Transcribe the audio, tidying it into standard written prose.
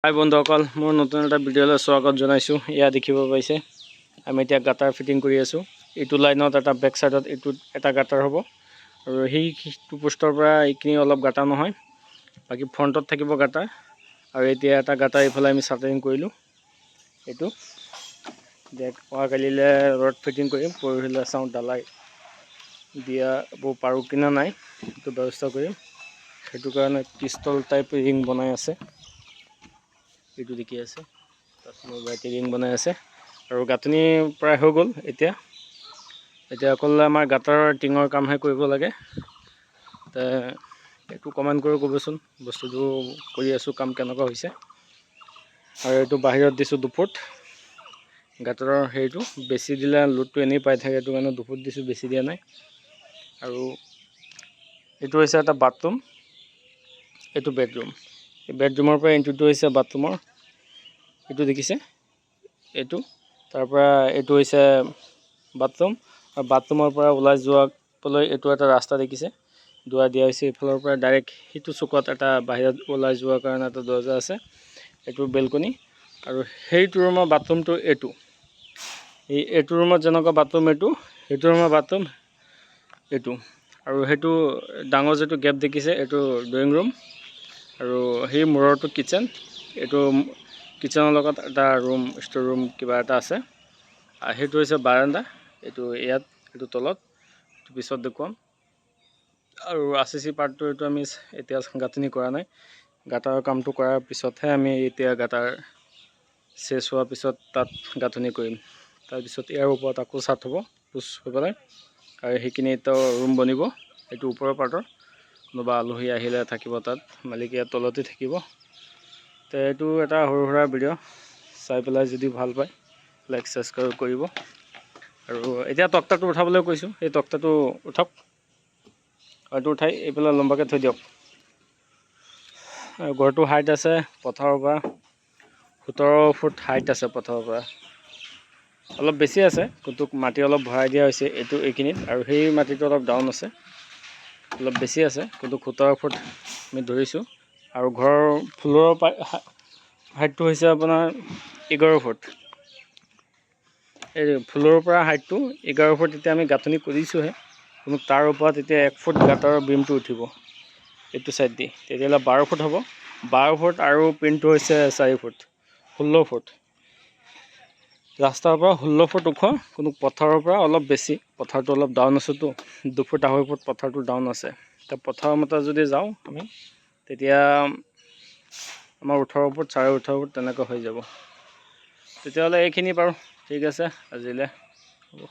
হাই বন্ধুসকল, মোৰ নতুন এটা ভিডিঅ'লৈ স্বাগত জনাইছোঁ। এয়া দেখিব পাইছে, আমি এতিয়া গাটাৰ ফিটিং কৰি আছোঁ। এইটো লাইনত এটা বেক চাইডত এইটো এটা গাটাৰ হ'ব, আৰু সেইটো পোষ্টৰ পৰা এইখিনি অলপ গাটা নহয়, বাকী ফ্ৰণ্টত থাকিব গাটাৰ। আৰু এতিয়া এটা গাটাৰ এইফালে আমি চাটাৰিং কৰিলোঁ। এইটো অহাকালিলৈ ৰড ফিটিং কৰিম, পৰহিলৈ চাওঁ ডালাই দিয়া পাৰোঁ কিনা নাই, সেইটো ব্যৱস্থা কৰিম। সেইটো কাৰণে পিষ্টল টাইপ ৰিং বনাই আছে, এইটো দেখি আছে, তাত মোৰ বাইটি ৰিং বনাই আছে। আৰু গাঁথনি প্ৰায় হৈ গ'ল। এতিয়া অকল আমাৰ গাঁতৰ টিঙৰ কামহে কৰিব লাগে। এইটো কমেণ্ট কৰি ক'বচোন, বস্তুটো কৰি আছোঁ, কাম কেনেকুৱা হৈছে। আৰু এইটো বাহিৰত দিছোঁ 2 ফুট। গাঁতৰৰ হেৰিটো বেছি দিলে লোডটো এনেই পাই থাকে, সেইটো কাৰণে 2 ফুট দিছোঁ, বেছি দিয়া নাই। আৰু এইটো হৈছে এটা বাথৰুম, এইটো বেডৰুম। এই বেডৰুমৰ পৰা ইনটোটো হৈছে বাথৰুমৰ, এইটো দেখিছে, এইটো তাৰপৰা এইটো হৈছে বাথৰুম। আৰু বাথৰুমৰ পৰা ওলাই যোৱাবলৈ এইটো এটা ৰাস্তা দেখিছে, দুৱাৰ দিয়া হৈছে। এইফালৰ পৰা ডাইৰেক্ট সিটো চুকত এটা বাহিৰত ওলাই যোৱাৰ কাৰণে এটা দৰজা আছে, এইটো বেলকনি। আৰু সেইটো ৰুমৰ বাথৰুমটো এইটো ৰুমত যেনেকুৱা বাথৰুম সেইটো ৰুমৰ বাথৰুম এইটো। আৰু সেইটো ডাঙৰ যিটো গেপ দেখিছে, এইটো ড্ৰয়িং ৰুম। আৰু সেই মূৰৰটো কিটচেন, এইটো কিটচেনৰ লগত এটা ৰুম, ষ্ট'ৰ ৰুম কিবা এটা আছে। আৰু সেইটো হৈছে বাৰাণ্ডা, এইটো এইটো তলত, এইটো পিছত দেখুৱাম। আৰু RCC পাৰ্টটো এইটো আমি এতিয়া গাঁথনি কৰা নাই, গাঁটাৰৰ কামটো কৰাৰ পিছতহে আমি এতিয়া গাঁটাৰ চেচ হোৱাৰ পিছত তাত গাঁথনি কৰিম। তাৰপিছত ইয়াৰ ওপৰত আকৌ চাট হ'ব, পুচ হৈ পেলাই, আৰু সেইখিনি এটা ৰুম বনিব। এইটো ওপৰৰ পাৰ্টৰ, কোনোবা আলহী আহিলে থাকিব তাত, মালিক ইয়াত তলতে থাকিব। তো এইটো এটা সৰু সুৰা ভিডিঅ', চাই পেলাই যদি ভাল পায় লাইক ছাবস্ক্ৰাইব কৰিব। আৰু এতিয়া তক্তাটো উঠাবলৈ কৈছোঁ, এই তক্তাটো উঠাওক, হয়তো উঠাই এইফালে লম্বাকৈ থৈ দিয়ক। আৰু ঘৰটো হাইট আছে পথাৰৰ পৰা 17 ফুট হাইট আছে, পথাৰৰ পৰা অলপ বেছি আছে, কিন্তু মাটি অলপ ভৰাই দিয়া হৈছে এইখিনিত। আৰু সেই মাটিটো অলপ ডাউন আছে, অলপ বেছি আছে, কিন্তু 17 ফুট আমি ধৰিছোঁ। আৰু ঘৰৰ ফ্ল'ৰৰ হাইটটো হৈছে আপোনাৰ 11 ফুট। এই ফ্ল'ৰৰ পৰা হাইটটো 11 ফুট। এতিয়া আমি গাঁথনি কৰিছোঁহে, কিন্তু তাৰ ওপৰত এতিয়া 1 ফুট গাঁতৰ বিমটো উঠিব এইটো ছাইড দি, তেতিয়াহ'লে 12 ফুট হ'ব। 12 ফুট আৰু পিনটো হৈছে 4 ফুট, 16 ফুট। ৰাস্তাৰ পৰা 16 ফুট ওখ, কিন্তু পথাৰৰ পৰা অলপ বেছি, পথাৰটো অলপ ডাউন আছেতো, 2 ফুট 2.5 ফুট পথাৰটো ডাউন আছে। এতিয়া পথাৰৰ মতে যদি যাওঁ আমি, তেতিয়া আমাৰ 18 ফুট 18.5 ফুট তেনেকৈ হৈ যাব। তেতিয়াহ'লে এইখিনি বাৰু, ঠিক আছে আজিলৈ হ'ব।